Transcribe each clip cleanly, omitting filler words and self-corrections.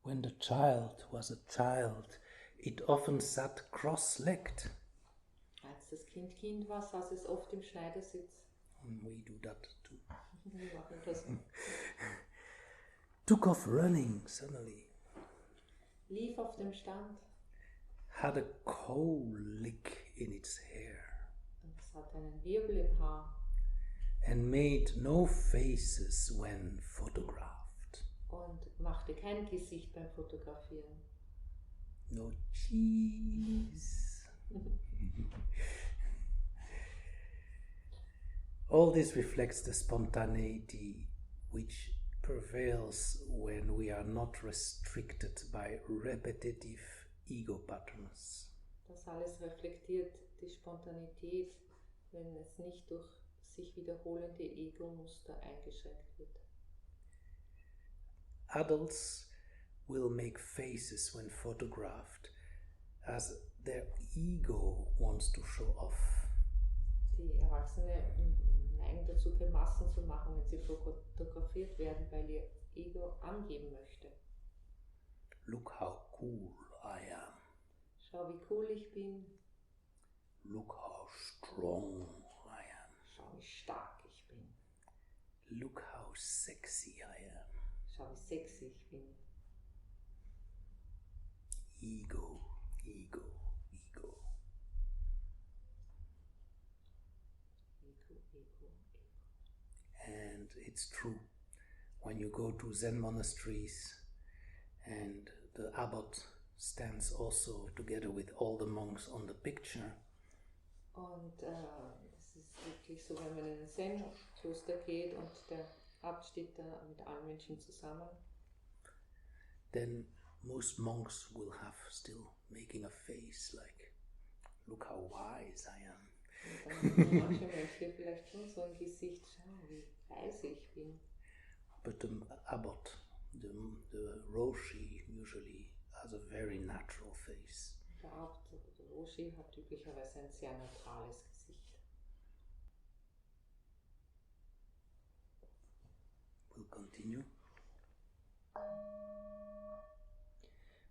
When the child was a child, it often sat cross-legged. Als das Kind war, saß es oft im Schneidersitz. And we do that too. Wir machen das. Took off running suddenly. Lief auf dem Stand. Had a colic in its hair. Und es hatte einen Wirbel im Haar. And made no faces when photographed. Und machte kein Gesicht beim Fotografieren. No cheese. All this reflects the spontaneity which prevails when we are not restricted by repetitive ego patterns. Das alles reflektiert die Spontanität, wenn es nicht durch sich wiederholende Ego-Muster eingeschränkt wird. Adults will make faces when photographed as their ego wants to show off. Die Erwachsenen neigen dazu, Grimassen zu machen, wenn sie fotografiert werden, weil ihr Ego angeben möchte. Look how cool I am. Schau, wie cool ich bin. Look how strong I am. Schau, wie stark ich bin. Look how sexy I am. Schau, wie sexy ich bin. Ego, ego, ego. Ego, ego, ego. And it's true. When you go to Zen monasteries and the abbot stands also together with all the monks on the picture. Und es ist wirklich so, wenn man in ein Zen-Kloster geht und der Abt steht da mit allen Menschen zusammen. Then most monks will have still making a face like, look how wise I am. Und dann haben manche Mönche vielleicht schon so ein Gesicht, schau, wie weise ich bin. But the abbot, the Roshi usually has a very natural face. Der Abt, der Roshi, hat üblicherweise ein sehr neutrales Gesicht. We'll continue.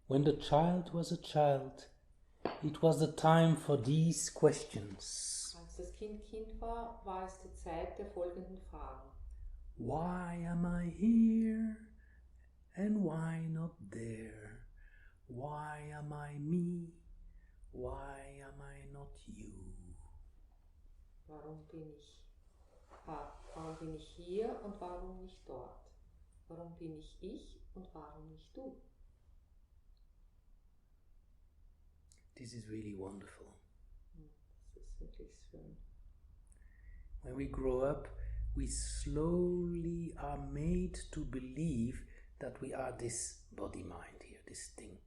When the child was a child, it was the time for these questions. Als das Kind war, war es die Zeit der folgenden Fragen. Why am I here and why not there? Why am I me? Why am I not you? Warum bin ich hier und warum nicht dort? Warum bin ich und warum nicht du? This is really wonderful. Das ist wirklich schön. When we grow up, we slowly are made to believe that we are this body-mind here, this thing.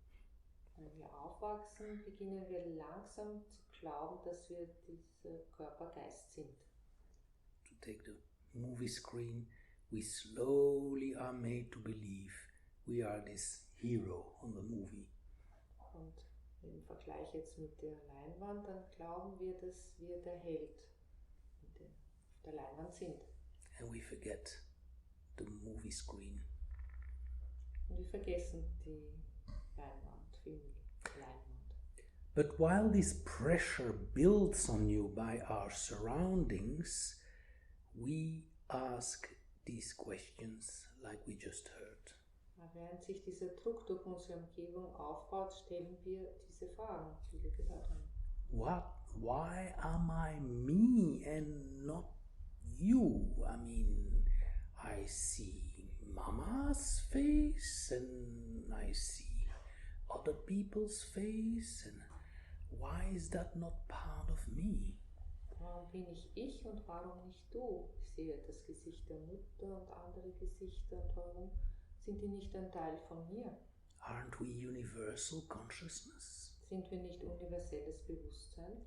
Wenn wir aufwachsen, beginnen wir langsam zu glauben, dass wir dieser Körper-Geist sind. To take the movie screen, we slowly are made to believe we are this hero on the movie. Und im Vergleich jetzt mit der Leinwand, dann glauben wir, dass wir der Held auf der Leinwand sind. And we forget the movie screen. Und wir vergessen die Leinwand, Leinwand. But while this pressure builds on you by our surroundings, we ask these questions like we just heard. Während sich dieser Druck durch unsere Umgebung aufbaut, stellen wir diese Fragen, die wir gehört haben. Why am I me and not you? I mean, I see Mama's face and I see other people's face, and why is that not part of me? Warum bin ich und warum nicht du? Ich sehe das Gesicht der Mutter und andere Gesichter und warum sind die nicht ein Teil von mir? Aren't we universal consciousness? Sind wir nicht universelles Bewusstsein?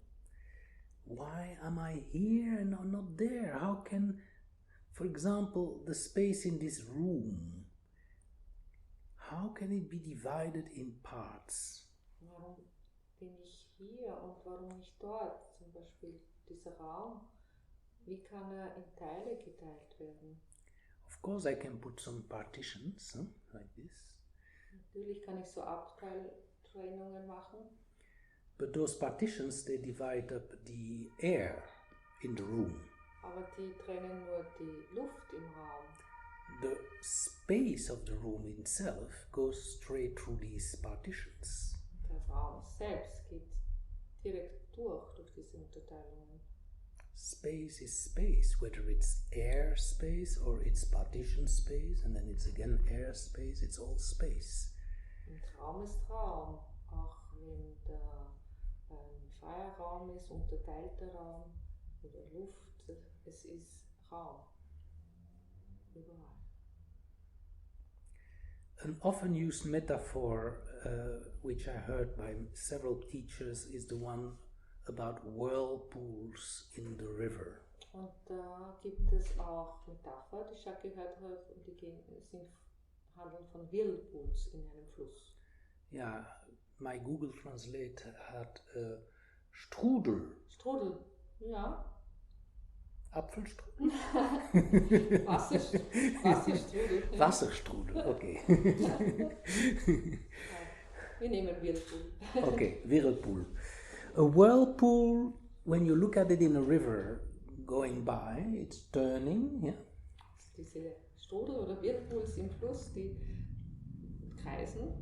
Why am I here and not there? How can, for example, the space in this room, how can it be divided in parts? Warum bin ich hier und warum nicht dort? Zum Beispiel dieser Raum, wie kann er in Teile geteilt werden? Of Of course I can put some partitions, like this. Natürlich kann ich so Abteiltrennungen machen. But those partitions, they divide up the air in the room. Aber die trennen nur die Luft im Raum. The space of the room itself goes straight through these partitions. Der Raum selbst geht direkt durch diese Unterteilungen. Space is space, whether it's air space or it's partition space, and then it's again air space, it's all space. Und Raum ist Raum, auch wenn da ein freier Raum ist, unterteilter Raum oder Luft, es ist Raum. Überall. An often used metaphor, which I heard by several teachers, is the one about whirlpools in the river. Und da gibt es auch Metapher, die ich schon gehört habe, und die handeln von Whirlpools in einem Fluss. Yeah, my Google Translate had Strudel. Strudel, ja. Apfelstrudel? Wasserstrudel. Ja. Wasserstrudel, okay. Wir nehmen Whirlpool. Okay, whirlpool. A whirlpool, when you look at it in a river going by, it's turning, yeah. Diese Strudel oder Whirlpools im Fluss, die kreisen.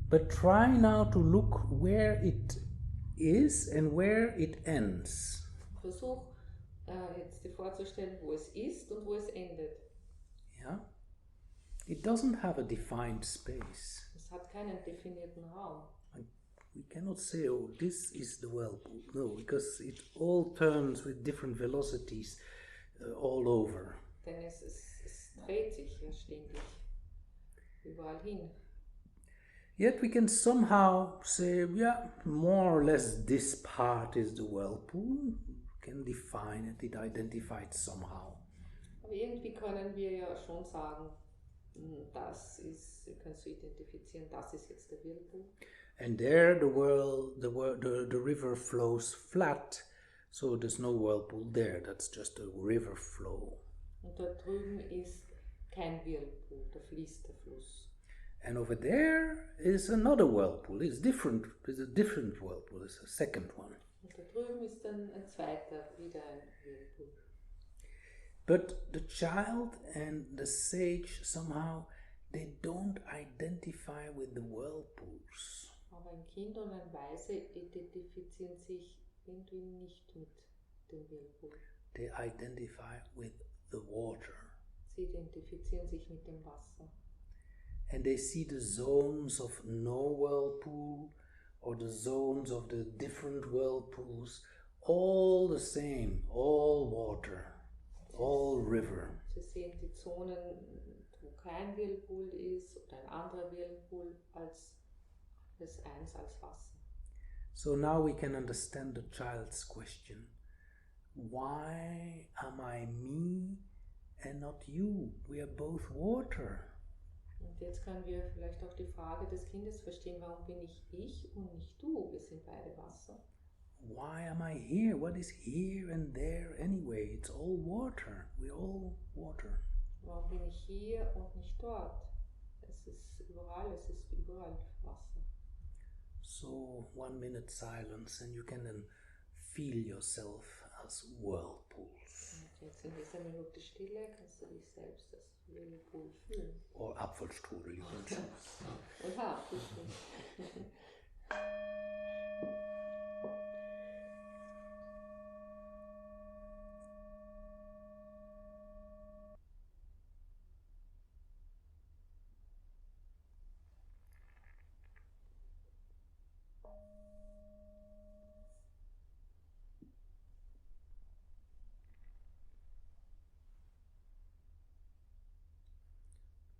But try now to look where it is and where it ends. Versuch jetzt dir vorzustellen, wo es ist und wo es endet. Yeah. It doesn't have a defined space. Es hat keinen definierten Raum. We cannot say, oh, this is the whirlpool. No, because it all turns with different velocities all over. Denn es dreht sich ja ständig überall hin. Yet we can somehow say, yeah, more or less this part is the whirlpool. We can define it, it identified somehow. Aber irgendwie können wir ja schon sagen, das ist, wir können so identifizieren, das ist jetzt der Whirlpool. And there the river flows flat, so there's no whirlpool there, that's just a river flow. Und da drüben ist kein Whirlpool, da fließt der Fluss. And over there is another whirlpool, it's different, it's a different whirlpool, it's a second one. Und da drüben ist dann ein zweiter, wieder ein Whirlpool. But the child and the sage somehow, they don't identify with the whirlpools. Aber ein Kind und ein Weise identifizieren sich irgendwie nicht mit dem Whirlpool. They identify with the water. Sie identifizieren sich mit dem Wasser. And they see the zones of no whirlpool or the zones of the different whirlpools, all the same, all water, all river. Sie sehen die Zonen, wo kein Whirlpool ist oder ein anderer Whirlpool als eins als Wasser. So now we can understand the child's question. Why am I me and not you? We are both water. Und jetzt können wir vielleicht auch die Frage des Kindes verstehen, warum bin ich und nicht du? Wir sind beide Wasser. Why am I here? What is here and there anyway? It's all water. We're all water. Warum bin ich hier und nicht dort? Es ist überall Wasser. So 1 minute silence and you can then feel yourself as whirlpools. Und jetzt in dieser Minute Stille kannst du dich selbst als Whirlpool fühlen. Or Apfelstrudel, you can choose. Oder Apfelstrudel.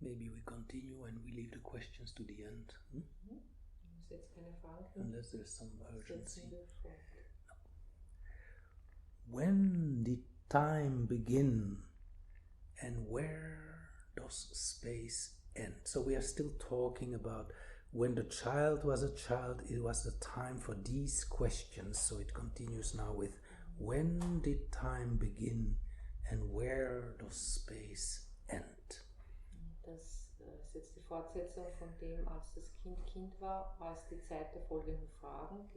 Maybe we continue and we leave the questions to the end. Jetzt keine Fragen. Unless there's some urgency. Setzen wir fort. When did time begin and where does space end? So we are still talking about when the child was a child, it was the time for these questions. So it continues now with when did time begin and where does space end. Das ist jetzt die Fortsetzung von dem, als das Kind war, war es die Zeit der folgenden Fragen.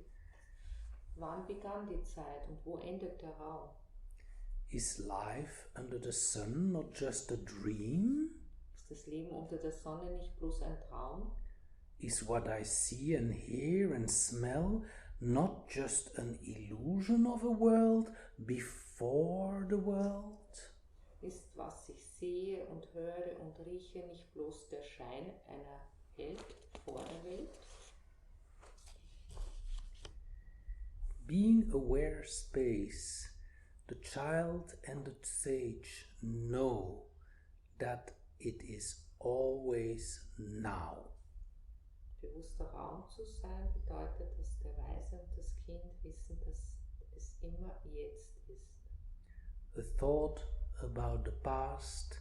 Wann begann die Zeit und wo endet der Raum? Is life under the sun not just a dream? Ist das Leben unter der Sonne nicht bloß ein Traum? Is what I see and hear and smell not just an illusion of a world before the world? Ist, was ich sehe und höre und rieche, nicht bloß der Schein einer Welt vor der Welt? Being aware space, the child and the sage know that it is always now. Bewusster Raum zu sein bedeutet, dass der Weise und das Kind wissen, dass es immer jetzt ist. A thought about the past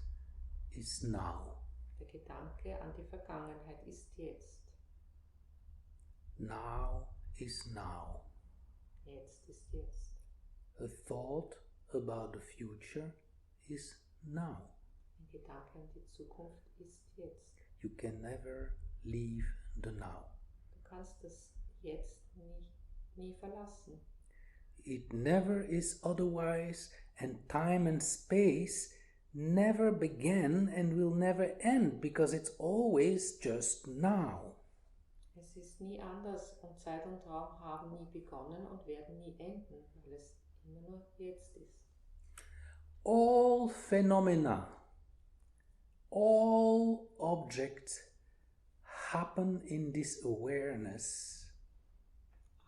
is now. Der Gedanke an die Vergangenheit ist jetzt. Now is now. Jetzt ist jetzt. A thought about the future is now. Ein Gedanke an die Zukunft ist jetzt. You can never leave the now. Du kannst das Jetzt nie verlassen. It never is otherwise, and time and space never began and will never end because it's always just now. Es ist nie anders und Zeit und Raum haben nie begonnen und werden nie enden, weil es immer nur jetzt ist. All phenomena, all objects happen in this awareness.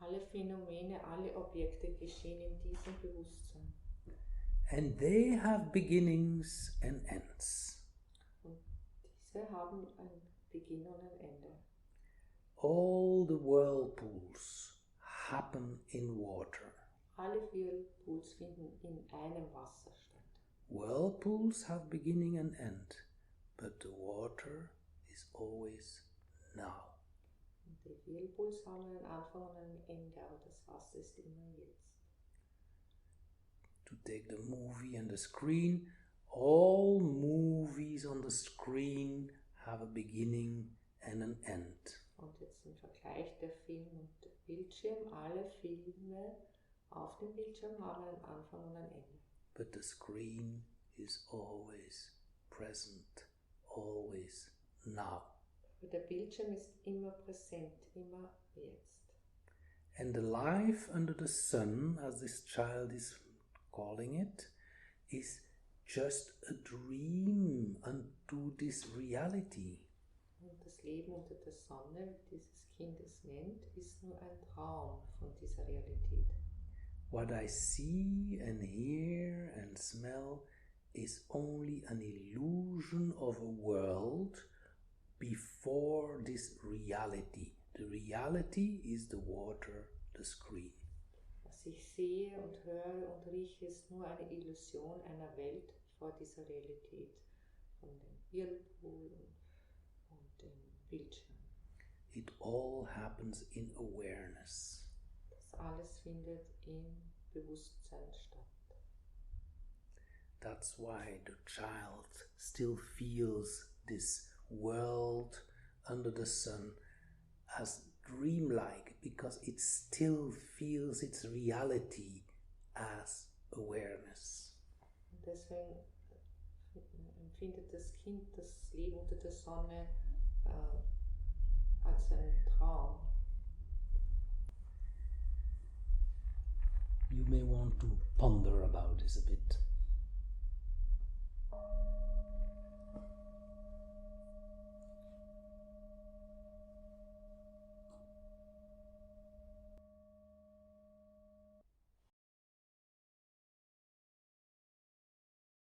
Alle Phänomene, alle Objekte geschehen in diesem Bewusstsein. And they have beginnings and ends. Und diese haben ein Beginn und ein Ende. All the whirlpools happen in water. Alle Whirlpools finden in einem Wasser statt. Whirlpools have beginning and end, but the water is always now. Und die Whirlpools haben einen Anfang und ein Ende, aber das Wasser ist immer jetzt. To take the movie and the screen, all movies on the screen have a beginning and an end. Und jetzt im Vergleich der Film und der Bildschirm, alle Filme auf dem Bildschirm haben einen Anfang und ein Ende. But the screen is always present, always now. Aber der Bildschirm ist immer präsent, immer jetzt. And the life under the sun, as this child is calling it, is just a dream unto this reality. Und das Leben unter der Sonne, wie dieses Kind es nennt, ist nur ein Traum von dieser Realität. What I see and hear and smell is only an illusion of a world before this reality. The reality is the water, the screen. Was ich sehe und höre und rieche, ist nur eine Illusion einer Welt vor dieser Realität, von dem Whirlpool und dem Bildschirm. It all happens in awareness. Das alles findet im Bewusstsein statt. That's why the child still feels this world under the sun as dreamlike, because it still feels its reality as awareness. Und deswegen empfindet das Kind das Leben unter der Sonne als einen Traum. You may want to ponder about this a bit.